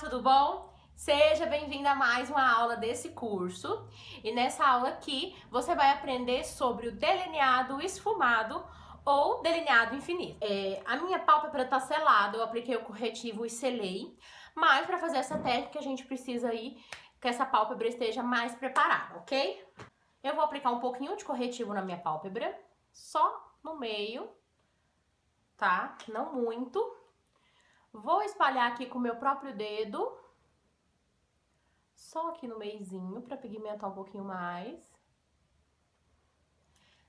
tudo bom? Seja bem-vinda a mais uma aula desse curso. E nessa aula aqui, você vai aprender sobre o delineado esfumado ou delineado infinito. A minha pálpebra tá selada, eu apliquei o corretivo e selei. Mas para fazer essa técnica, a gente precisa aí que essa pálpebra esteja mais preparada, ok? Eu vou aplicar um pouquinho de corretivo na minha pálpebra, só no meio, tá? Não muito. Vou espalhar aqui com o meu próprio dedo, só aqui no meiozinho, pra pigmentar um pouquinho mais.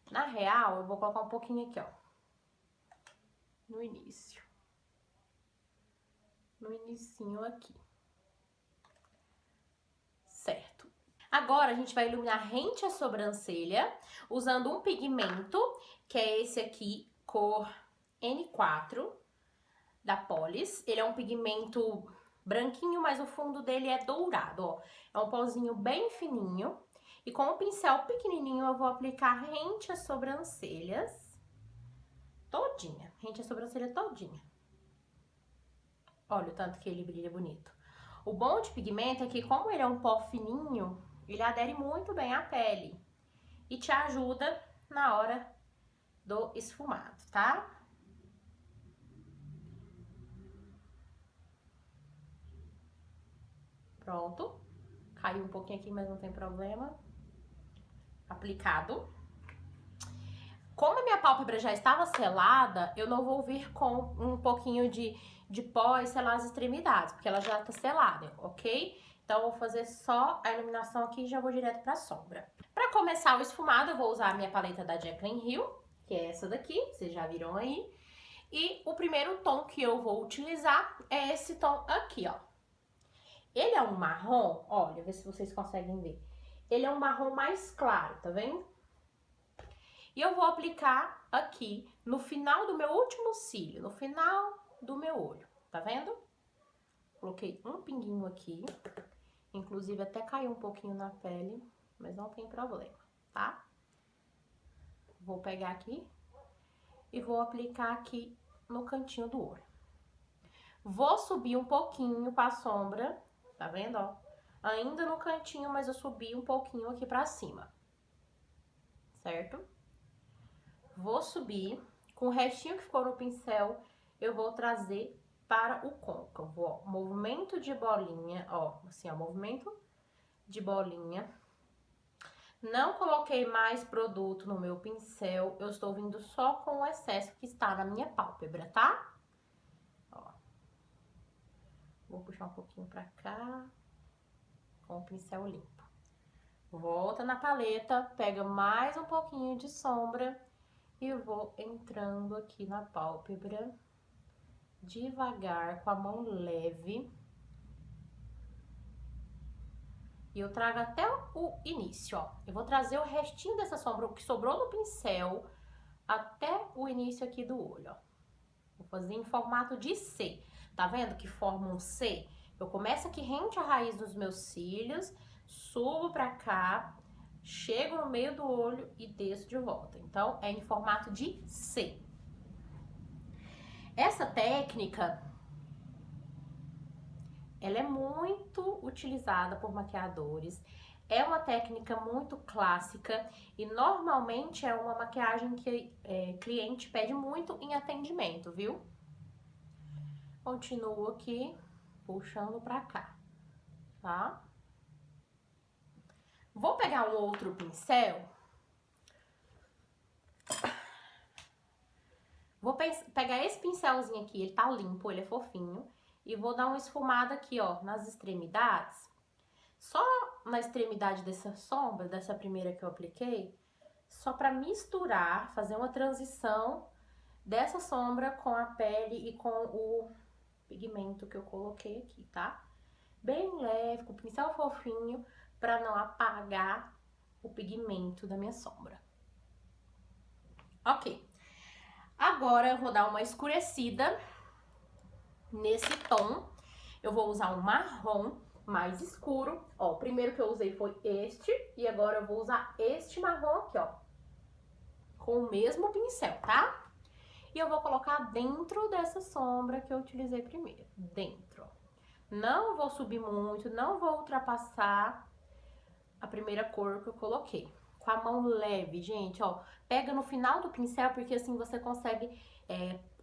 Na real, eu vou colocar um pouquinho aqui, ó, no início. No inicinho aqui. Certo. Agora, a gente vai iluminar rente à sobrancelha, usando um pigmento, que é esse aqui, cor N4, da Polish. Ele é um pigmento branquinho, mas o fundo dele é dourado, ó. É um pozinho bem fininho. E com um pincel pequenininho eu vou aplicar rente às sobrancelhas todinha. Rente à sobrancelha todinha. Olha o tanto que ele brilha bonito. O bom de pigmento é que, como ele é um pó fininho, ele adere muito bem à pele. E te ajuda na hora do esfumado, tá? Pronto. Caiu um pouquinho aqui, mas não tem problema. Aplicado. Como a minha pálpebra já estava selada, eu não vou vir com um pouquinho de pó e selar as extremidades, porque ela já tá selada, ok? Então, eu vou fazer só a iluminação aqui e já vou direto pra sombra. Pra começar o esfumado, eu vou usar a minha paleta da Jaclyn Hill, que é essa daqui, vocês já viram aí. E o primeiro tom que eu vou utilizar é esse tom aqui, ó. Ele é um marrom, olha, vê se vocês conseguem ver. Ele é um marrom mais claro, tá vendo? E eu vou aplicar aqui no final do meu último cílio, no final do meu olho, tá vendo? Coloquei um pinguinho aqui, inclusive até caiu um pouquinho na pele, mas não tem problema, tá? Vou pegar aqui e vou aplicar aqui no cantinho do olho. Vou subir um pouquinho pra sombra, tá vendo, ó? Ainda no cantinho, mas eu subi um pouquinho aqui pra cima, certo? Vou subir, com o restinho que ficou no pincel, eu vou trazer para o côncavo, ó. Movimento de bolinha, ó, assim, ó, movimento de bolinha. Não coloquei mais produto no meu pincel, eu estou vindo só com o excesso que está na minha pálpebra, tá? Ó. Vou puxar um pouquinho pra cá, com o pincel limpo. Volta na paleta, pega mais um pouquinho de sombra e vou entrando aqui na pálpebra, devagar, com a mão leve. E eu trago até o início, ó. Eu vou trazer o restinho dessa sombra, o que sobrou no pincel, até o início aqui do olho, ó. Vou fazer em formato de C. Tá vendo que forma um C? Eu começo aqui rente à raiz dos meus cílios, subo pra cá, chego no meio do olho e desço de volta. Então, é em formato de C. Essa técnica, ela é muito utilizada por maquiadores. É uma técnica muito clássica e normalmente é uma maquiagem que cliente pede muito em atendimento, viu? Continuo aqui, puxando pra cá, tá? Vou pegar um outro pincel. Vou pegar esse pincelzinho aqui, ele tá limpo, ele é fofinho. E vou dar uma esfumada aqui, ó, nas extremidades. Só na extremidade dessa sombra, dessa primeira que eu apliquei, só pra misturar, fazer uma transição dessa sombra com a pele e com o pigmento que eu coloquei aqui, tá? Bem leve, com o pincel fofinho, pra não apagar o pigmento da minha sombra. Ok. Agora eu vou dar uma escurecida nesse tom. Eu vou usar um marrom mais escuro. Ó, o primeiro que eu usei foi este. E agora eu vou usar este marrom aqui, ó. Com o mesmo pincel, tá? E eu vou colocar dentro dessa sombra que eu utilizei primeiro. Dentro, ó. Não vou subir muito, não vou ultrapassar a primeira cor que eu coloquei. Com a mão leve, gente, ó. Pega no final do pincel, porque assim você consegue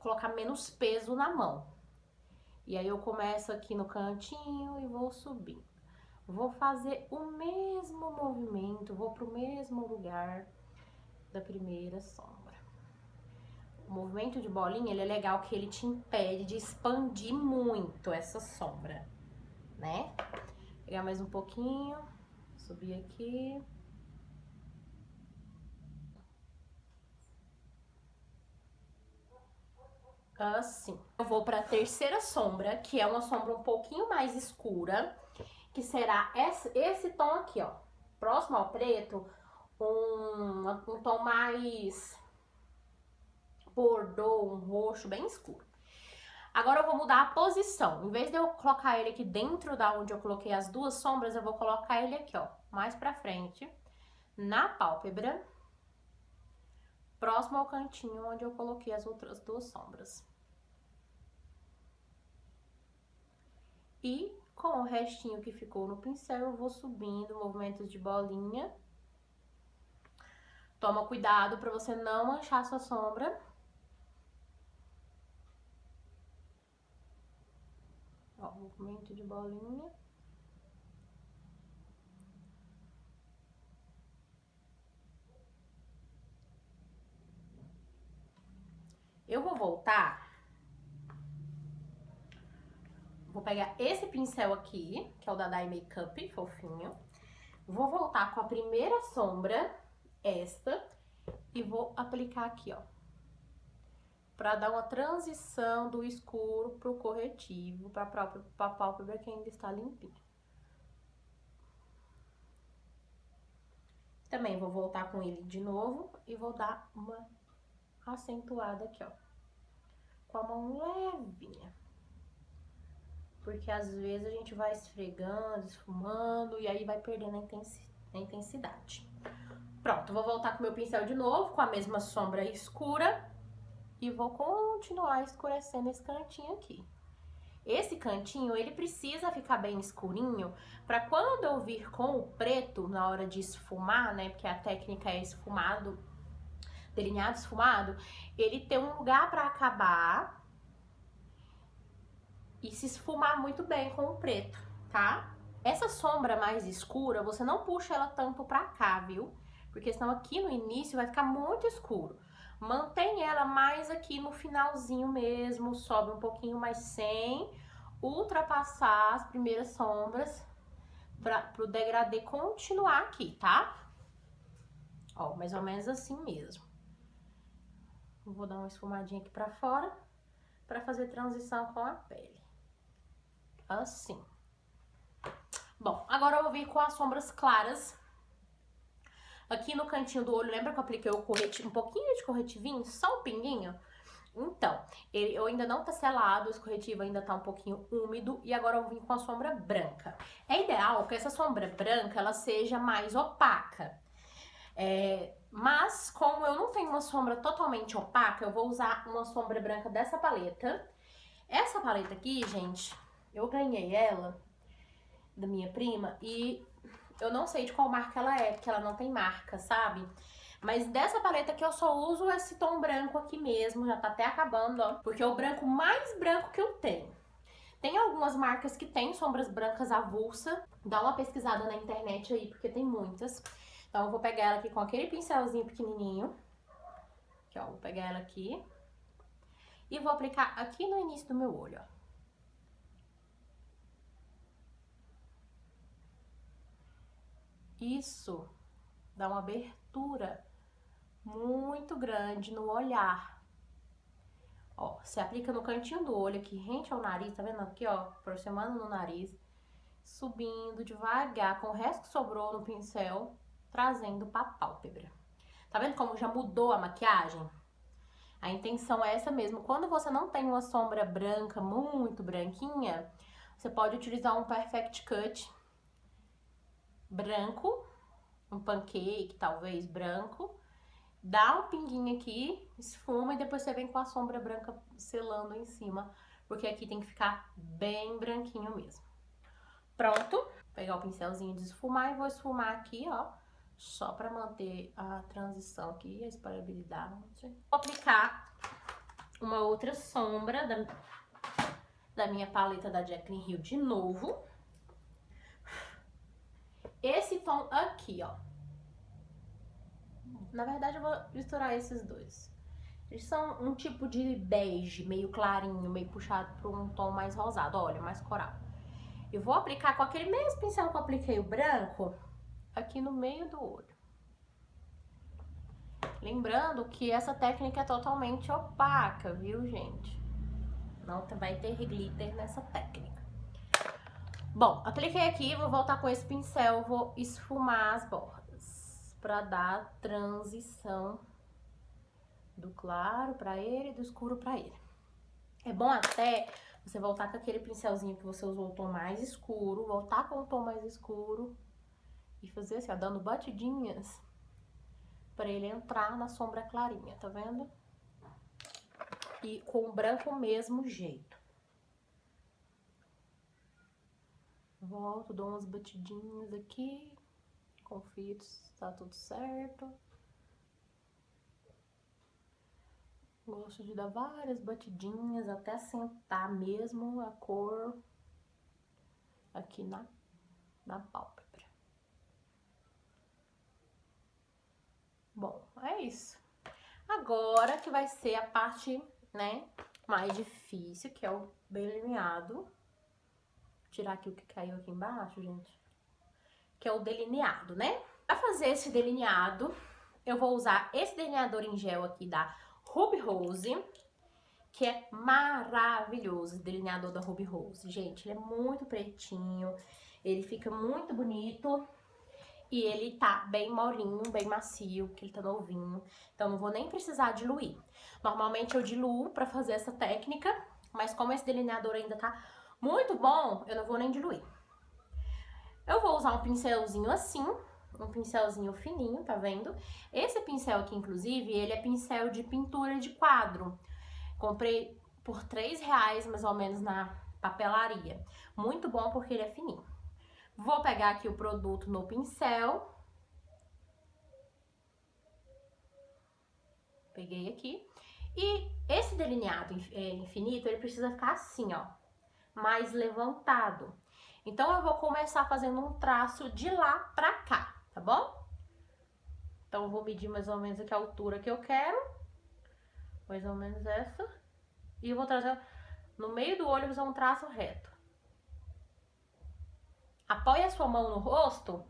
colocar menos peso na mão. E aí eu começo aqui no cantinho e vou subindo. Vou fazer o mesmo movimento, vou pro mesmo lugar da primeira sombra. O movimento de bolinha, ele é legal que ele te impede de expandir muito essa sombra, né? Pegar mais um pouquinho, subir aqui. Assim. Eu vou pra terceira sombra, que é uma sombra um pouquinho mais escura, que será esse tom aqui, ó. Próximo ao preto, um tom mais bordô, um roxo bem escuro. Agora eu vou mudar a posição. Em vez de eu colocar ele aqui dentro da onde eu coloquei as duas sombras, eu vou colocar ele aqui, ó, mais pra frente, na pálpebra, próximo ao cantinho onde eu coloquei as outras duas sombras. E com o restinho que ficou no pincel, eu vou subindo movimentos de bolinha. Toma cuidado pra você não manchar a sua sombra. Ó, movimento de bolinha. Eu vou voltar. Vou pegar esse pincel aqui, que é o da Dye Makeup, fofinho. Vou voltar com a primeira sombra, esta, e vou aplicar aqui, ó. Pra dar uma transição do escuro pro corretivo, pra pálpebra que ainda está limpinha. Também vou voltar com ele de novo e vou dar uma acentuada aqui, ó. Com a mão levinha. Porque às vezes a gente vai esfregando, esfumando e aí vai perdendo a intensidade. Pronto, vou voltar com meu pincel de novo, com a mesma sombra escura. E vou continuar escurecendo esse cantinho aqui. Esse cantinho, ele precisa ficar bem escurinho, pra quando eu vir com o preto, na hora de esfumar, né, porque a técnica é esfumado, delineado esfumado, ele ter um lugar pra acabar e se esfumar muito bem com o preto, tá? Essa sombra mais escura, você não puxa ela tanto pra cá, viu? Porque senão aqui no início vai ficar muito escuro. Mantém ela mais aqui no finalzinho mesmo, sobe um pouquinho, mas sem ultrapassar as primeiras sombras pro degradê continuar aqui, tá? Ó, mais ou menos assim mesmo. Vou dar uma esfumadinha aqui pra fora, pra fazer transição com a pele. Assim. Bom, agora eu vou vir com as sombras claras. Aqui no cantinho do olho, lembra que eu apliquei o corretivo, um pouquinho de corretivinho, só um pinguinho? Então, eu ainda não tá selado, esse corretivo ainda tá um pouquinho úmido e agora eu vou vir com a sombra branca. É ideal que essa sombra branca, ela seja mais opaca. Mas, como eu não tenho uma sombra totalmente opaca, eu vou usar uma sombra branca dessa paleta. Essa paleta aqui, gente, eu ganhei ela da minha prima e eu não sei de qual marca ela é, porque ela não tem marca, sabe? Mas dessa paleta aqui eu só uso esse tom branco aqui mesmo, já tá até acabando, ó. Porque é o branco mais branco que eu tenho. Tem algumas marcas que tem sombras brancas avulsa. Dá uma pesquisada na internet aí, porque tem muitas. Então eu vou pegar ela aqui com aquele pincelzinho pequenininho. Aqui, ó, vou pegar ela aqui. E vou aplicar aqui no início do meu olho, ó. Isso dá uma abertura muito grande no olhar. Ó, você aplica no cantinho do olho aqui, rente ao nariz, tá vendo aqui, ó, aproximando no nariz, subindo devagar com o resto que sobrou no pincel, trazendo pra pálpebra. Tá vendo como já mudou a maquiagem? A intenção é essa mesmo. Quando você não tem uma sombra branca, muito branquinha, você pode utilizar um Perfect Cut branco, um pancake talvez branco, dá um pinguinho aqui, esfuma e depois você vem com a sombra branca selando em cima porque aqui tem que ficar bem branquinho mesmo. Pronto. Vou pegar o pincelzinho de esfumar e vou esfumar aqui, ó, só pra manter a transição aqui, a espalhabilidade. Vou aplicar uma outra sombra da minha paleta da Jaclyn Hill de novo. Esse tom aqui, ó. Na verdade, eu vou misturar esses dois. Eles são um tipo de bege, meio clarinho, meio puxado para um tom mais rosado, olha, mais coral. Eu vou aplicar com aquele mesmo pincel que eu apliquei o branco, aqui no meio do olho. Lembrando que essa técnica é totalmente opaca, viu, gente? Não vai ter glitter nessa técnica. Bom, apliquei aqui, vou voltar com esse pincel, vou esfumar as bordas pra dar transição do claro pra ele e do escuro pra ele. É bom até você voltar com aquele pincelzinho que você usou o tom mais escuro, voltar com o tom mais escuro e fazer assim, ó, dando batidinhas pra ele entrar na sombra clarinha, tá vendo? E com o branco o mesmo jeito. Volto, dou umas batidinhas aqui, confio se tá tudo certo. Gosto de dar várias batidinhas até assentar mesmo a cor aqui na pálpebra. Bom, é isso. Agora que vai ser a parte, né, mais difícil, que é o delineado. Vou tirar aqui o que caiu aqui embaixo, gente. Que é o delineado, né? Pra fazer esse delineado, eu vou usar esse delineador em gel aqui da Ruby Rose, que é maravilhoso, esse delineador da Ruby Rose. Gente, ele é muito pretinho, ele fica muito bonito e ele tá bem molinho, bem macio, porque ele tá novinho. Então, não vou nem precisar diluir. Normalmente, eu diluo pra fazer essa técnica, mas como esse delineador ainda tá muito bom, eu não vou nem diluir. Eu vou usar um pincelzinho assim, um pincelzinho fininho, tá vendo? Esse pincel aqui, inclusive, ele é pincel de pintura de quadro. Comprei por R$3, mais ou menos, na papelaria. Muito bom porque ele é fininho. Vou pegar aqui o produto no pincel. Peguei aqui. E esse delineado infinito, ele precisa ficar assim, ó, mais levantado. Então, eu vou começar fazendo um traço de lá pra cá, tá bom? Então, eu vou medir mais ou menos aqui a altura que eu quero. Mais ou menos essa. E eu vou trazer no meio do olho, fazer um traço reto. Apoie a sua mão no rosto,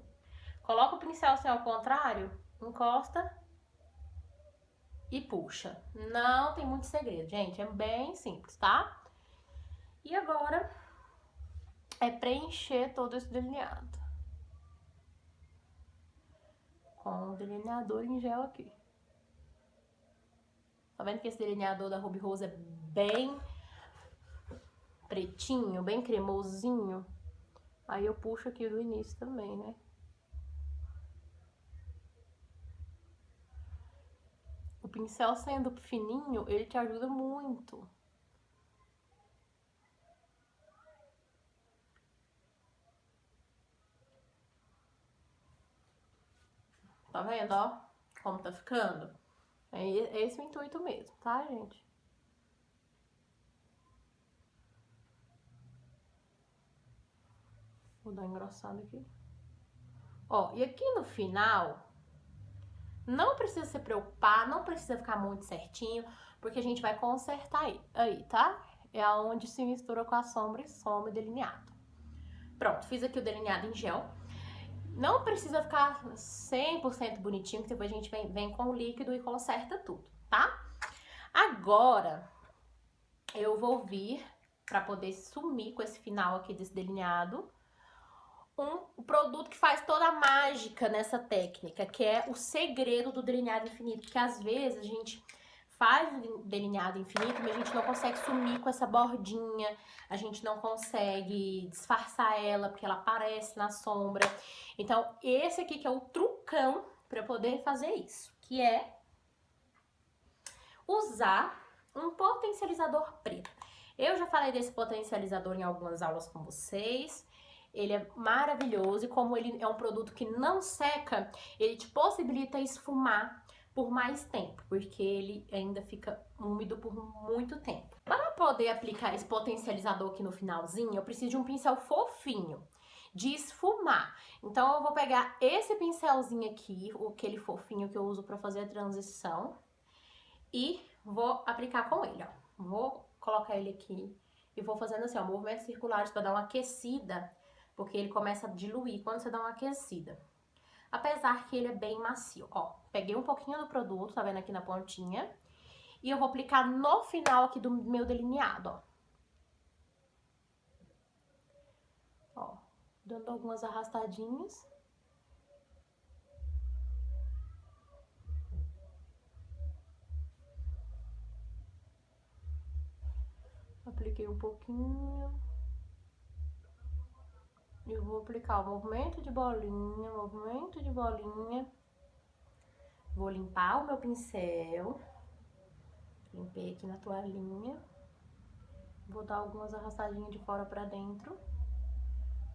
coloca o pincel assim ao contrário, encosta e puxa. Não tem muito segredo, gente, é bem simples, tá? E agora é preencher todo esse delineado com o delineador em gel aqui. Tá vendo que esse delineador da Ruby Rose é bem pretinho, bem cremosinho? Aí eu puxo aqui do início também, né? O pincel sendo fininho, ele te ajuda muito. Tá vendo, ó? Como tá ficando? É esse o intuito mesmo, tá, gente? Vou dar uma engrossada aqui. Ó, e aqui no final, não precisa se preocupar, não precisa ficar muito certinho, porque a gente vai consertar aí, tá? É aonde se mistura com a sombra e some delineado. Pronto, fiz aqui o delineado em gel. Não precisa ficar 100% bonitinho, que depois a gente vem com o líquido e conserta tudo, tá? Agora, eu vou vir, pra poder sumir com esse final aqui desse delineado, um produto que faz toda a mágica nessa técnica, que é o segredo do delineado infinito, porque às vezes a gente faz o delineado infinito, mas a gente não consegue sumir com essa bordinha, a gente não consegue disfarçar ela, porque ela aparece na sombra. Então, esse aqui que é o trucão para poder fazer isso, que é usar um potencializador preto. Eu já falei desse potencializador em algumas aulas com vocês. Ele é maravilhoso e como ele é um produto que não seca, ele te possibilita esfumar por mais tempo, porque ele ainda fica úmido por muito tempo. Para poder aplicar esse potencializador aqui no finalzinho, eu preciso de um pincel fofinho, de esfumar. Então eu vou pegar esse pincelzinho aqui, aquele fofinho que eu uso para fazer a transição, e vou aplicar com ele, ó. Vou colocar ele aqui e vou fazendo assim, ó, movimentos circulares para dar uma aquecida, porque ele começa a diluir quando você dá uma aquecida. Apesar que ele é bem macio, ó. Peguei um pouquinho do produto, tá vendo aqui na pontinha? E eu vou aplicar no final aqui do meu delineado, ó. Ó, dando algumas arrastadinhas. Apliquei um pouquinho. Eu vou aplicar o movimento de bolinha, movimento de bolinha. Vou limpar o meu pincel. Limpei aqui na toalhinha. Vou dar algumas arrastadinhas de fora pra dentro,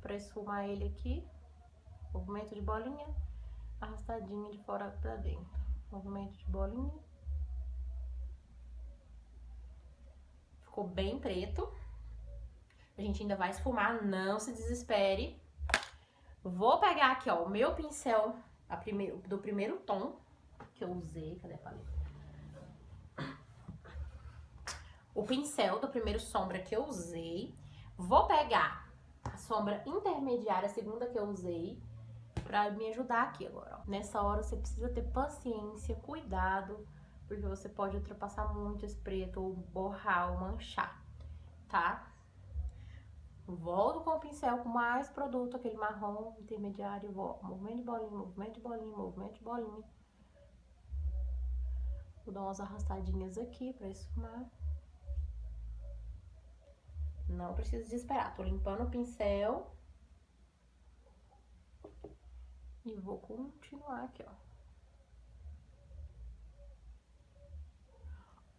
pra esfumar ele aqui. Movimento de bolinha, arrastadinha de fora pra dentro. Movimento de bolinha. Ficou bem preto. A gente ainda vai esfumar, não se desespere. Vou pegar aqui, ó, o meu pincel do primeiro tom que eu usei. Cadê a paleta? O pincel do primeiro sombra que eu usei. Vou pegar a sombra intermediária, a segunda que eu usei, pra me ajudar aqui agora, ó. Nessa hora você precisa ter paciência, cuidado, porque você pode ultrapassar muito esse preto, ou borrar, ou manchar, tá? Volto com o pincel com mais produto, aquele marrom intermediário, movimento de bolinha, movimento de bolinha, movimento de bolinha. Vou dar umas arrastadinhas aqui pra esfumar. Não precisa desesperar, tô limpando o pincel. E vou continuar aqui, ó.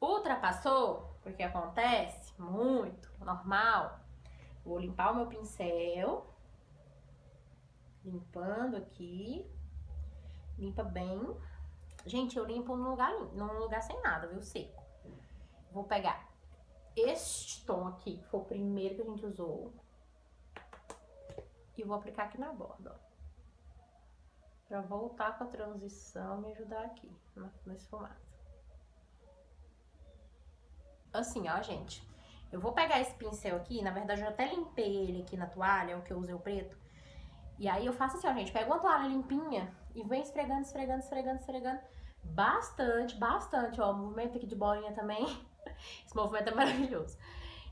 Ultrapassou, porque acontece muito, normal. Vou limpar o meu pincel. Limpando aqui. Limpa bem. Gente, eu limpo num lugar sem nada, viu? Seco. Vou pegar este tom aqui, que foi o primeiro que a gente usou. E vou aplicar aqui na borda, ó. Pra voltar com a transição e me ajudar aqui nesse formato. Assim, ó, gente. Eu vou pegar esse pincel aqui, na verdade eu até limpei ele aqui na toalha, o que eu usei o preto. E aí eu faço assim, ó, gente, pego uma toalha limpinha e vem esfregando, esfregando, esfregando, esfregando. Bastante, bastante, ó, o movimento aqui de bolinha também. Esse movimento é maravilhoso.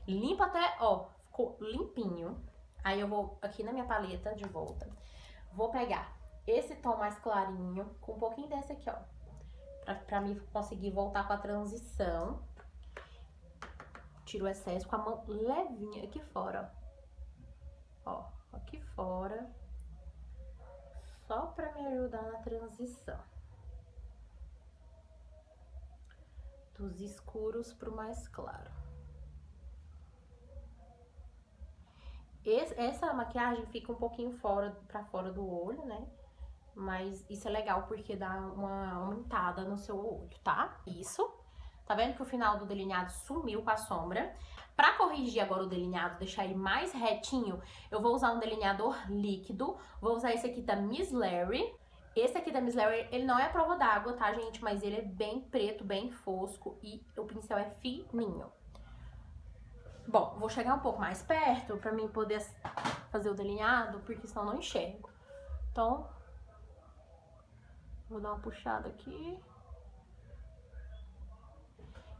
Limpo até, ó, ficou limpinho. Aí eu vou aqui na minha paleta de volta. Vou pegar esse tom mais clarinho, com um pouquinho desse aqui, ó. Pra mim conseguir voltar com a transição. Tiro o excesso com a mão levinha aqui fora, ó. Ó, aqui fora. Só pra me ajudar na transição. Dos escuros pro mais claro. Essa maquiagem fica um pouquinho pra fora do olho, né? Mas isso é legal porque dá uma aumentada no seu olho, tá? Isso. Tá vendo que o final do delineado sumiu com a sombra? Pra corrigir agora o delineado, deixar ele mais retinho, eu vou usar um delineador líquido. Vou usar esse aqui da Miss Larry. Esse aqui da Miss Larry, ele não é a prova d'água, tá, gente? Mas ele é bem preto, bem fosco e o pincel é fininho. Bom, vou chegar um pouco mais perto pra mim poder fazer o delineado, porque senão eu não enxergo. Então, vou dar uma puxada aqui.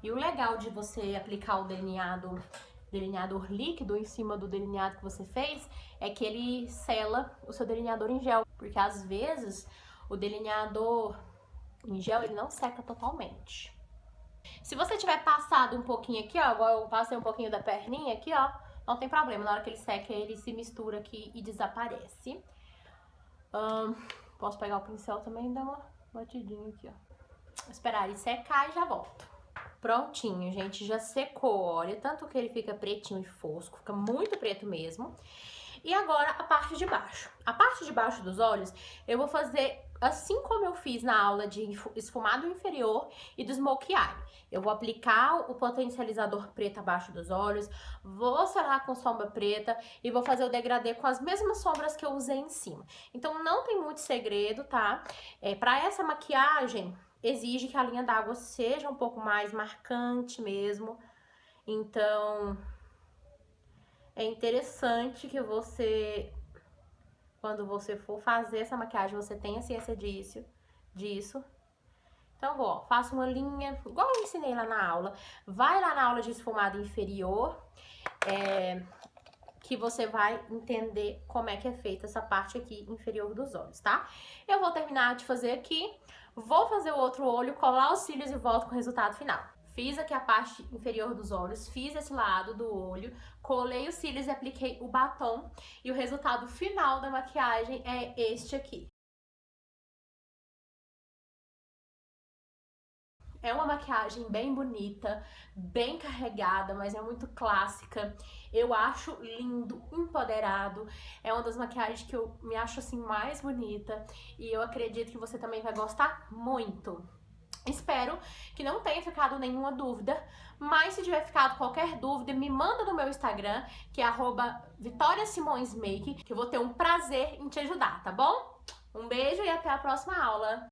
E o legal de você aplicar o delineador líquido em cima do delineado que você fez é que ele sela o seu delineador em gel. Porque às vezes o delineador em gel ele não seca totalmente. Se você tiver passado um pouquinho aqui, ó, igual eu passei um pouquinho da perninha aqui, ó, não tem problema. Na hora que ele seca, ele se mistura aqui e desaparece. Posso pegar o pincel também e dar uma batidinha aqui, ó. Vou esperar ele secar e já volto. Prontinho, gente, já secou, olha, tanto que ele fica pretinho e fosco, fica muito preto mesmo. E agora a parte de baixo. A parte de baixo dos olhos, eu vou fazer assim como eu fiz na aula de esfumado inferior e do smokey eye. Eu vou aplicar o potencializador preto abaixo dos olhos, vou selar com sombra preta e vou fazer o degradê com as mesmas sombras que eu usei em cima. Então não tem muito segredo, tá? Pra essa maquiagem, exige que a linha d'água seja um pouco mais marcante mesmo. Então, é interessante que você, quando você for fazer essa maquiagem, você tenha ciência disso. Então, ó, faço uma linha, igual eu ensinei lá na aula. Vai lá na aula de esfumado inferior, que você vai entender como é que é feita essa parte aqui inferior dos olhos, tá? Eu vou terminar de fazer aqui, vou fazer o outro olho, colar os cílios e volto com o resultado final. Fiz aqui a parte inferior dos olhos, fiz esse lado do olho, colei os cílios e apliquei o batom. E o resultado final da maquiagem é este aqui. É uma maquiagem bem bonita, bem carregada, mas é muito clássica. Eu acho lindo, empoderado. É uma das maquiagens que eu me acho assim mais bonita. E eu acredito que você também vai gostar muito. Espero que não tenha ficado nenhuma dúvida, mas se tiver ficado qualquer dúvida, me manda no meu Instagram, que é @VitoriaSimõesMake, que eu vou ter um prazer em te ajudar, tá bom? Um beijo e até a próxima aula!